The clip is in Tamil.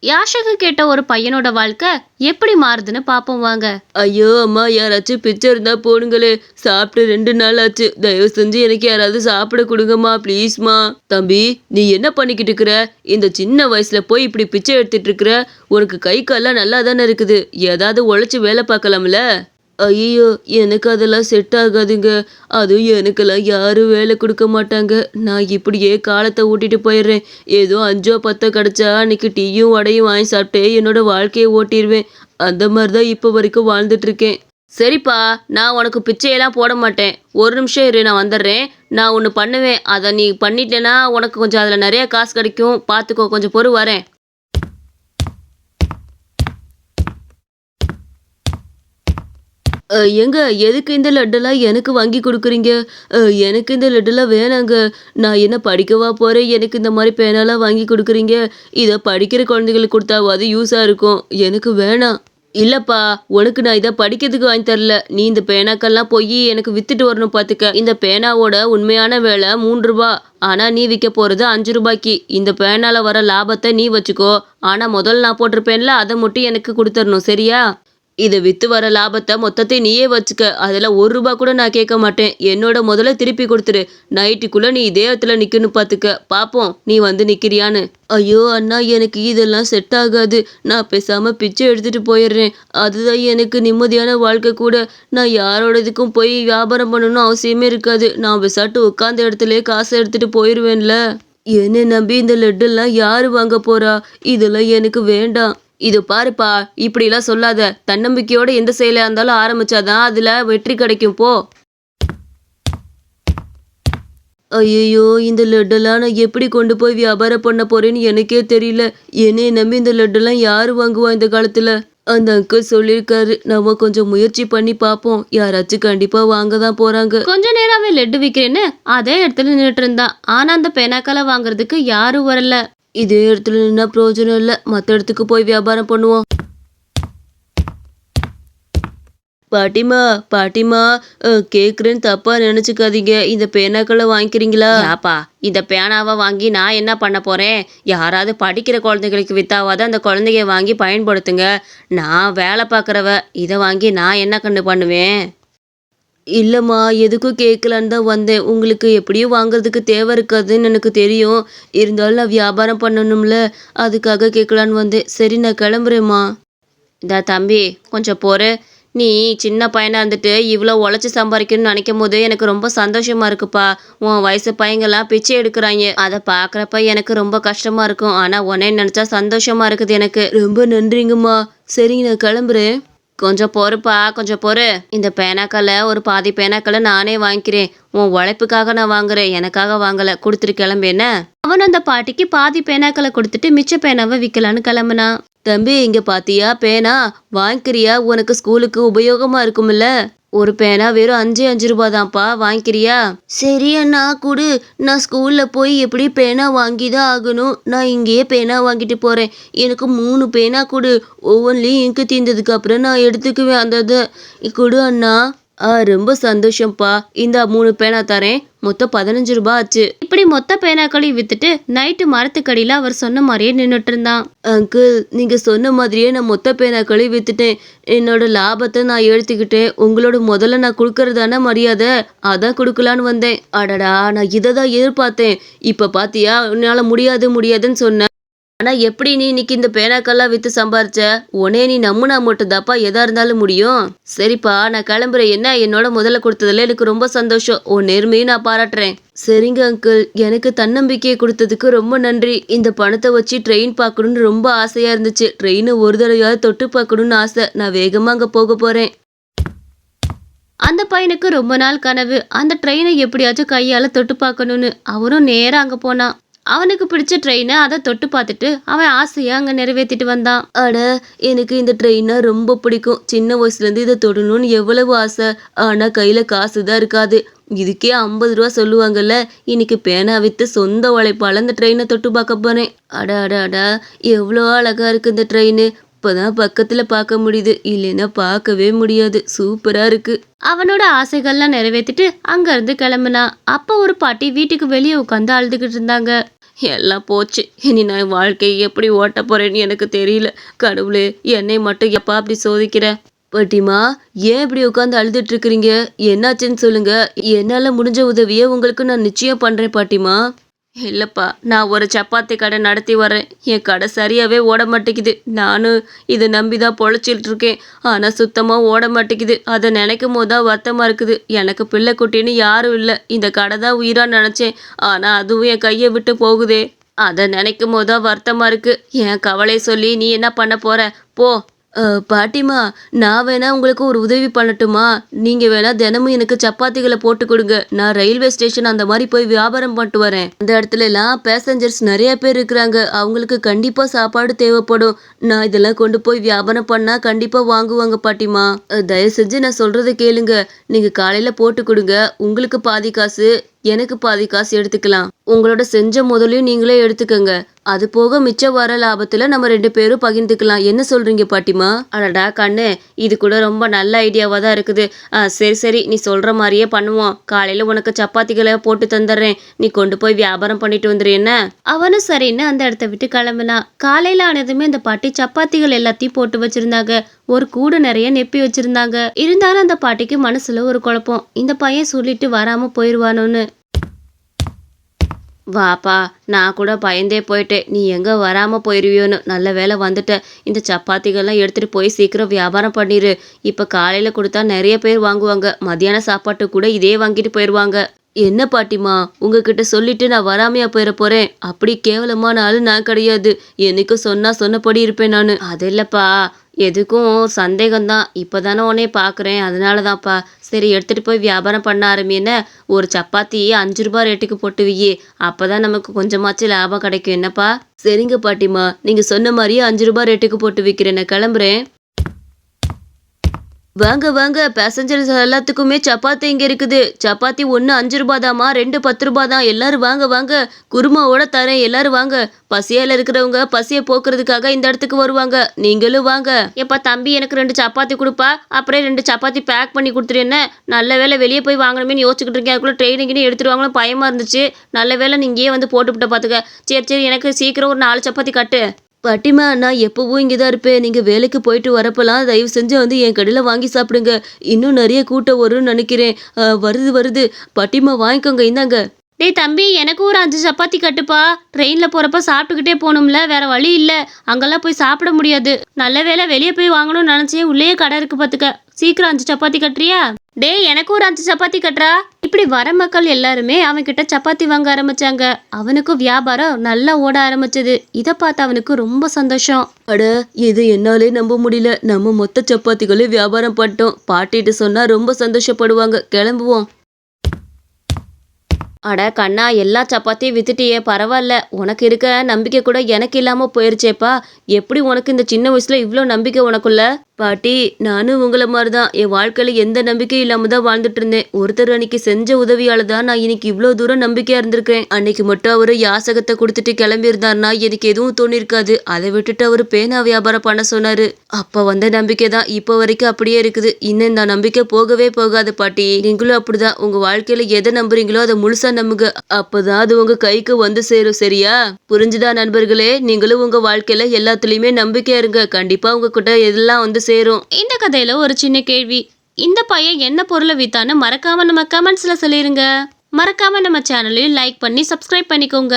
யாஷக கேட்ட ஒரு பையனோட வாழ்க்கை எப்படி மாறுதுன்னு பாப்போம் வாங்க. ஐயோ அம்மா, யாராச்சும் பிச்சை இருந்தா போடுங்களே. சாப்பிட்டு 2 நாள் ஆச்சு. தயவு செஞ்சு எனக்கு யாராவது சாப்பிட கொடுங்கம்மா, ப்ளீஸ்மா. தம்பி, நீ என்ன பண்ணிக்கிட்டு இருக்கிற? இந்த சின்ன வயசுல போய் இப்படி பிச்சை எடுத்துட்டு இருக்கிற? உனக்கு கை கால்லாம் நல்லா தானே இருக்குது. ஏதாவது உழைச்சு வேலை பார்க்கலாம்ல? ஐயோ, எனக்கு அதெல்லாம் செட் ஆகாதுங்க. அதுவும் எனக்கெல்லாம் யாரும் வேலை கொடுக்க மாட்டாங்க. நான் இப்படியே காலத்தை ஓட்டிட்டு போயிடுறேன். ஏதோ 5 10 கிடைச்சா அன்னைக்கு டீயும் வடையும் வாங்கி சாப்பிட்டு என்னோட வாழ்க்கையை ஓட்டிடுவேன். அந்த மாதிரி தான் இப்போ வரைக்கும் வாழ்ந்துட்டு இருக்கேன். சரிப்பா, நான் உனக்கு பிச்சையெல்லாம் போட மாட்டேன். ஒரு நிமிஷம் இரு, நான் வந்துடுறேன். நான் ஒன்று பண்ணுவேன். அதை நீ பண்ணிட்டேன்னா உனக்கு கொஞ்சம் அதில் நிறைய காசு கிடைக்கும். பார்த்துக்கோ, கொஞ்சம் பொறு, வரேன். ஏங்க, எதுக்கு இந்த லட்டெல்லாம் எனக்கு வாங்கி கொடுக்குறீங்க? எனக்கு இந்த லட்டெல்லாம் வேணாங்க. நான் என்ன படிக்கவா போகிறேன்? எனக்கு இந்த மாதிரி பேனாலாம் வாங்கி கொடுக்குறீங்க. இதை படிக்கிற குழந்தைகளுக்கு கொடுத்தாவது யூஸாக இருக்கும். எனக்கு வேணாம். இல்லைப்பா, உனக்கு நான் இதை படிக்கிறதுக்கு வாங்கி தரல. நீ இந்த பேனாக்கெல்லாம் போய் எனக்கு வித்துட்டு வரணும் பார்த்துக்க. இந்த பேனாவோட உண்மையான விலை 3 ரூபா. ஆனால் நீ விற்க போகிறது 5 ரூபாய்க்கு. இந்த பேனால வர லாபத்தை நீ வச்சுக்கோ. ஆனால் முதல்ல நான் போட்டிருப்பேன்ல, அதை மட்டும் எனக்கு கொடுத்துடணும், சரியா? இதை விற்று வர லாபத்தை மொத்தத்தை நீயே வச்சுக்க. அதில் 1 ரூபா கூட நான் கேட்க மாட்டேன். என்னோட முதல்ல திருப்பி கொடுத்துரு. நைட்டுக்குள்ளே நீ இதே இடத்துல நிற்கணும் பார்த்துக்க. பார்ப்போம் நீ வந்து நிற்கிறியான்னு. ஐயோ அண்ணா, எனக்கு இதெல்லாம் செட் ஆகாது. நான் பேசாமல் பிச்சை எடுத்துகிட்டு போயிடுறேன். அதுதான் எனக்கு நிம்மதியான வாழ்க்கை கூட. நான் யாரோட இதுக்கும் போய் வியாபாரம் பண்ணணும்னு அவசியமே இருக்காது. நான் விசாட்டு உட்காந்த இடத்துலயே காசை எடுத்துகிட்டு போயிடுவேன்ல. என்னை நம்பி இந்த லட்டெல்லாம் யார் வாங்க போறா? இதெல்லாம் எனக்கு வேண்டாம். இது பாருப்பா, இப்படிலாம் சொல்லாத. தன்னம்பிக்கையோட எந்த செயலா இருந்தாலும் ஆரம்பிச்சாதான் அதுல வெற்றி கிடைக்கும், போ. ஐயோ, இந்த லட்டெல்லாம் நான் எப்படி கொண்டு போய் வியாபாரம் பண்ண போறேன்னு எனக்கே தெரியல. என்னை நம்பி இந்த லட்டெல்லாம் யாரு வாங்குவா இந்த காலத்துல? அந்த அங்கிள் சொல்லியிருக்காரு, நம்ம கொஞ்சம் முயற்சி பண்ணி பார்ப்போம். யாராச்சும் கண்டிப்பா வாங்க தான் போறாங்க. கொஞ்ச நேரமே லட்டு விற்கிறேன்னு அதே இடத்துல நின்றுட்டு இருந்தான். ஆனா அந்த பேனாக்களை வாங்குறதுக்கு யாரும் வரல. இதே இடத்துல நின்னா பிரயோஜனம் இல்லை. மற்ற இடத்துக்கு போய் வியாபாரம் பண்ணுவோம். பாட்டிமா, பாட்டிமா, கேட்குறேன்னு தப்பா நினச்சிக்காதீங்க. இந்த பேனாக்களை வாங்கிக்கிறீங்களா? யாப்பா, இந்த பேனாவை வாங்கி நான் என்ன பண்ண போறேன்? யாராவது படிக்கிற குழந்தைகளுக்கு வித்தாவாத அந்த குழந்தைய வாங்கி பயன்படுத்துங்க. நான் வேலை பார்க்குறவ. இதை வாங்கி நான் என்ன கண்டு பண்ணுவேன்? இல்லைம்மா, எதுக்கும் கேட்கலான்னு தான் வந்தேன். உங்களுக்கு எப்படியும் வாங்குறதுக்கு தேவை இருக்காதுன்னு எனக்கு தெரியும். இருந்தாலும் நான் வியாபாரம் பண்ணணும்ல, அதுக்காக கேட்கலான்னு வந்தேன். சரி, நான் கிளம்புறேம்மா. இந்த தம்பி, கொஞ்சம் பொறு. நீ சின்ன பையனா இருந்துட்டு இவ்வளோ உழைச்சி சம்பாதிக்கணும்னு நினைக்கும் போது எனக்கு ரொம்ப சந்தோஷமா இருக்குப்பா. உன் வயசு பையங்கள்லாம் பிச்சை எடுக்கிறாங்க. அதை பார்க்குறப்ப எனக்கு ரொம்ப கஷ்டமா இருக்கும். ஆனால் உன்னை நினச்சா சந்தோஷமா இருக்குது எனக்கு. ரொம்ப நன்றிங்கம்மா. சரிங்க, நான் கிளம்புறேன். கொஞ்சம் பொறுப்பா, கொஞ்சம் பொறு. இந்த பேனாக்களை ஒரு பாதி பேனாக்களை நானே வாங்கிக்கிறேன். உன் உழைப்புக்காக நான் வாங்குறேன், எனக்காக வாங்கலை. கொடுத்துட்டு கிளம்பேன. அவன் அந்த பாட்டிக்கு பாதி பேனாக்களை கொடுத்துட்டு மிச்ச பேனாவை விற்கலான்னு கிளம்புனான். தம்பி, இங்க பாத்தியா பேனா? வாங்கிக்கிறியா? உனக்கு ஸ்கூலுக்கு உபயோகமா இருக்கும்ல. ஒரு பேனா வெறும் 5 ரூபாதான்ப்பா, வாங்கிக்கிறியா? சரி அண்ணா, கொடு. நான் ஸ்கூல்ல போய் எப்படி பேனா வாங்கி தான் ஆகணும். நான் இங்கேயே பேனா வாங்கிட்டு போறேன். எனக்கு 3 பேனா கொடு. ஒவ்வொன்றிலையும் இங்கு தீர்ந்ததுக்கு அப்புறம் நான் எடுத்துக்குவேன் அந்த இதை. கொடு அண்ணா. ரொம்ப சந்தோஷம்ப்பா. இந்த 3 பேனா தரேன். மொத்தம் 15 ரூபாய் ஆச்சு. இப்படி மொத்த பேனாக்களையும் வித்துட்டு நைட்டு மரத்துக்கடியில அவர் சொன்ன மாதிரியே நின்றுட்டு இருந்தான். அங்கிள், நீங்க சொன்ன மாதிரியே நான் மொத்த பேனாக்களையும் வித்துட்டேன். என்னோட லாபத்தை நான் எடுத்துக்கிட்டேன். உங்களோட முதல்ல நான் கொடுக்கறதான மரியாதை, அதான் கொடுக்கலான்னு வந்தேன். அடடா, நான் இதை தான் எதிர்பார்த்தேன். இப்ப பாத்தியா, உன்னால முடியாதுன்னு சொன்ன. ஆனா எப்படி நீ இன்னைக்கு இந்த பேனாக்கெல்லாம் வித்து சம்பாரிச்ச? உனே நீ நம்புனா மட்டும்தாப்பா எதா இருந்தாலும் முடியும். சரிப்பா, நான் கிளம்புறேன். என்ன, என்னோட முதல்ல கொடுத்ததுல எனக்கு ரொம்ப சந்தோஷம். உன் நேர்மையும் நான் பாராட்டுறேன். சரிங்க அங்கிள், எனக்கு தன்னம்பிக்கையை கொடுத்ததுக்கு ரொம்ப நன்றி. இந்த பணத்தை வச்சு ட்ரெயின் பார்க்கணும்னு ரொம்ப ஆசையா இருந்துச்சு. ட்ரெயினை ஒரு தடவையாவது தொட்டு பார்க்கணும்னு ஆசை. நான் வேகமா அங்க போக போறேன். அந்த பையனுக்கு ரொம்ப நாள் கனவு, அந்த ட்ரெயினை எப்படியாச்சும் கையால தொட்டு பார்க்கணும்னு. அவரும் நேரா அங்க போனான். அவனுக்கு பிடிச்ச ட்ரெயினை அதை தொட்டு பார்த்துட்டு அவன் ஆசையா அங்க நிறைவேற்றிட்டு வந்தான். அட, எனக்கு இந்த ட்ரெயினா ரொம்ப பிடிக்கும். சின்ன வயசுலேருந்து இதை தொடணும்னு எவ்வளவு ஆசை. ஆனால் கையில் காசு தான் இருக்காது. இதுக்கே 50 ரூபா சொல்லுவாங்கல்ல. இன்னைக்கு பேனா வித்து சொந்த உழைப்பால் இந்த ட்ரெயினை தொட்டு பார்க்க போறேன். அட அட அட, எவ்வளோ அழகா இருக்கு இந்த ட்ரெயின். இப்போதான் பக்கத்தில் பார்க்க முடியுது, இல்லைன்னா பார்க்கவே முடியாது. சூப்பரா இருக்கு. அவனோட ஆசைகள்லாம் நிறைவேற்றிட்டு அங்க இருந்து கிளம்புனா. அப்போ ஒரு பாட்டி வீட்டுக்கு வெளியே உட்காந்து அழுதுகிட்டு இருந்தாங்க. எல்லாம் போச்சு. இனி நான் வாழ்க்கையை எப்படி ஓட்ட போறேன்னு எனக்கு தெரியல. கடவுளே, என்னை மட்டும் எப்ப அப்படி சோதிக்கிற? பாட்டிமா, ஏன் இப்படி உட்காந்து அழுதுட்டு இருக்கிறீங்க? என்னாச்சுன்னு சொல்லுங்க. என்னால முடிஞ்ச உதவியை உங்களுக்கு நான் நிச்சயம் பண்றேன் பாட்டிமா. இல்லப்பா, நான் ஒரு சப்பாத்தி கடை நடத்தி வரேன். என் கடை சரியாவே ஓட மாட்டேங்குது. நானும் இதை நம்பி தான் பொழைச்சிட்டு இருக்கேன். ஆனால் சுத்தமாக ஓட மாட்டேங்குது. அதை நினைக்கும் போது தான் வருத்தமாக இருக்குது. எனக்கு பிள்ளை குட்டின்னு யாரும் இல்லை. இந்த கடை தான் உயிராக நினச்சேன். ஆனால் அதுவும் என் கையை விட்டு போகுதே. அதை நினைக்கும் போது தான் வருத்தமாக இருக்கு. என் கவலை சொல்லி நீ என்ன பண்ண போற? போ. பாட்டிமா, நான் வேணா உங்களுக்கு ஒரு உதவி பண்ணட்டுமா? நீங்க வேணா தினமும் எனக்கு சப்பாத்திகளை போட்டு கொடுங்க. நான் ரயில்வே ஸ்டேஷன் அந்த மாதிரி போய் வியாபாரம் பண்ணிட்டு வரேன். அந்த இடத்துல எல்லாம் பேசஞ்சர்ஸ் நிறைய பேர் இருக்கிறாங்க. அவங்களுக்கு கண்டிப்பா சாப்பாடு தேவைப்படும். நான் இதெல்லாம் கொண்டு போய் வியாபாரம் பண்ணா கண்டிப்பா வாங்குவாங்க பாட்டிமா. தயவு செஞ்சு நான் சொல்றதை கேளுங்க. நீங்க காலையில போட்டு கொடுங்க. உங்களுக்கு பாதி காசு, எனக்கு பாதி காசு எடுத்துக்கலாம். உங்களோட செஞ்ச முதலையும் நீங்களே எடுத்துக்கங்க. அது போக மிச்சம் வர லாபத்துல நம்ம 2 பேரும் பகிர்ந்துக்கலாம். என்ன சொல்றீங்க பாட்டிமா? அடடா கண்ணு, இது கூட ரொம்ப நல்ல ஐடியாவாக தான் இருக்குது. சரி சரி, நீ சொல்கிற மாதிரியே பண்ணுவோம். காலையில் உனக்கு சப்பாத்திகளை போட்டு தந்துடுறேன். நீ கொண்டு போய் வியாபாரம் பண்ணிட்டு வந்துடு என்ன? அவனும் சரின்னு அந்த இடத்த விட்டு கிளம்புனா. காலையில் ஆனதுமே அந்த பாட்டி சப்பாத்திகள் எல்லாத்தையும் போட்டு வச்சிருந்தாங்க. ஒரு கூடு நிறைய நெப்பி வச்சிருந்தாங்க. இருந்தாலும் அந்த பாட்டிக்கு மனசுல ஒரு குழப்பம். இந்த பையன் சொல்லிட்டு வராம போயிடுவானோன்னு. வாப்பா, நான் கூட பயந்தே போயிட்டேன். நீ எங்கே வராமல் போயிடுவியோன்னு. நல்ல வேலை வந்துட்ட. இந்த சப்பாத்திகள்லாம் எடுத்துகிட்டு போய் சீக்கிரம் வியாபாரம் பண்ணிடு. இப்போ காலையில் கொடுத்தா நிறைய பேர் வாங்குவாங்க. மத்தியான சாப்பாட்டு கூட இதே வாங்கிட்டு போயிடுவாங்க. என்ன பாட்டிமா, உங்ககிட்ட சொல்லிட்டு நான் வராமையா போயிட போறேன்? அப்படி கேவலமான ஆளு நான் கிடையாது. எனக்கு சொன்னபடி இருப்பேன் நான். அது இல்லைப்பா, எதுக்கும் சந்தேகம்தான். இப்போ தானே உன்னே பார்க்குறேன், அதனால தான்ப்பா. சரி, எடுத்துகிட்டு போய் வியாபாரம் பண்ண ஆரம்பின்னு. ஒரு சப்பாத்தி 5 ரூபாய் ரேட்டுக்கு போட்டு வையி. அப்போ தான் நமக்கு கொஞ்சமாச்சும் லாபம் கிடைக்கும். என்னப்பா? சரிங்க பாட்டிமா, நீங்க சொன்ன மாதிரியே 5 ரூபாய் ரேட்டுக்கு போட்டு விற்கிறேன். நான் கிளம்புறேன். வாங்க வாங்க, பேசஞ்சர்ஸ் எல்லாத்துக்குமே சப்பாத்தி இங்கே இருக்குது. சப்பாத்தி 1 5 ரூபாய் தாம்மா, 2 10 ரூபாய் தான். எல்லாரும் வாங்க வாங்க, குருமாவோட தரேன். எல்லாரும் வாங்க. பசியால் இருக்கிறவங்க பசியை போக்குறதுக்காக இந்த இடத்துக்கு வருவாங்க. நீங்களும் வாங்க. எப்பா தம்பி, எனக்கு 2 சப்பாத்தி கொடுப்பா. அப்புறம் 2 சப்பாத்தி பேக் பண்ணி கொடுத்துரு. என்ன நல்ல வேலை, வெளியே போய் வாங்கணுமேனு யோசிச்சுக்கிட்டு இருக்கேன். அதுக்குள்ளே ட்ரெயினுக்குன்னு எடுத்துருவாங்களும் பயமாக இருந்துச்சு. நல்ல வேலை நீ இங்கேயே வந்து போட்டுவிட்ட பார்த்துக்க. சரி சரி, எனக்கு சீக்கிரம் ஒரு 4 சப்பாத்தி கட்டு. பாட்டிமா, நான் எப்பவும் இங்கே தான் இருப்பேன். நீங்கள் வேலைக்கு போயிட்டு வரப்பெல்லாம் தயவு செஞ்சு வந்து என் கடையில் வாங்கி சாப்பிடுங்க. இன்னும் நிறைய கூட்டம் வரும்னு நினைக்கிறேன். வருது. பாட்டிமா வாங்கிக்கோங்க, இந்தாங்க. டேய் தம்பி, எனக்கு ஒரு 5 சப்பாத்தி கட்டுப்பா. ட்ரெயினில் போகிறப்ப சாப்பிட்டுக்கிட்டே போகணும்ல, வேற வழி இல்லை. அங்கெல்லாம் போய் சாப்பிட முடியாது. நல்ல வேலை வெளியே போய் வாங்கணும்னு நினச்சேன். உள்ளேயே கடை இருக்கு பார்த்துக்க. சீக்கிரம் 5 சப்பாத்தி கட்டுறியா? டேய், எனக்கு ஒரு 5 சப்பாத்தி கட்டுறா. இப்படி வர மக்கள் எல்லாருமே அவன்கிட்ட சப்பாத்தி வாங்க ஆரம்பிச்சாங்க. அவனுக்கும் வியாபாரம் நல்லா ஓட ஆரம்பிச்சது. இதை பார்த்து அவனுக்கு ரொம்ப சந்தோஷம். அட, இது என்னாலே நம்ப முடியல. நம்ம மொத்த சப்பாத்திகளையும் வியாபாரம் பண்ணிட்டோம். பாட்டிட்டு சொன்னா ரொம்ப சந்தோஷப்படுவாங்க. கிளம்புவோம். அட கண்ணா, எல்லா சப்பாத்தியும் வித்துட்டியே, பரவாயில்ல. உனக்கு இருக்க நம்பிக்கை கூட எனக்கு இல்லாமல் போயிருச்சேப்பா. எப்படி உனக்கு இந்த சின்ன வயசுல இவ்வளோ நம்பிக்கை உனக்குள்ள? பாட்டி, நானும் உங்களை மாதிரி தான். என் வாழ்க்கையில் எந்த நம்பிக்கையும் இல்லாமல் தான் வாழ்ந்துட்டு இருந்தேன். ஒருத்தர் அன்னைக்கு செஞ்ச உதவியால் தான் நான் இன்னைக்கு இவ்வளோ தூரம் நம்பிக்கையாக இருந்திருக்கேன். அன்னைக்கு மட்டும் அவர் யாசகத்தை கொடுத்துட்டு கிளம்பியிருந்தாருன்னா எனக்கு எதுவும் தோணிருக்காது. அதை விட்டுட்டு அவர் பேனா வியாபாரம் பண்ண சொன்னார். அப்போ வந்த நம்பிக்கை தான் இப்போ வரைக்கும் அப்படியே இருக்குது. இன்னும் இந்த நம்பிக்கை போகவே போகாது பாட்டி. நீங்களும் அப்படிதான். உங்கள் வாழ்க்கையில் எதை நம்புறீங்களோ அதை முழுசாக நம்புங்க. அப்போதான் அது உங்கள் கைக்கு வந்து சேரும். சரியா? புரிஞ்சுதா நண்பர்களே? நீங்களும் உங்கள் வாழ்க்கையில் எல்லாத்துலேயுமே நம்பிக்கையா இருங்க. கண்டிப்பாக உங்ககிட்ட எல்லாம் வந்து சேரும். இந்த கதையில ஒரு சின்ன கேள்வி. இந்த பையன் என்ன பொருளை வித்தான்னு மறக்காம நம்ம கமெண்ட்ஸ்ல சொல்லிருங்க. மறக்காம நம்ம சேனலையும் லைக் பண்ணி சப்ஸ்கிரைப் பண்ணிக்கோங்க.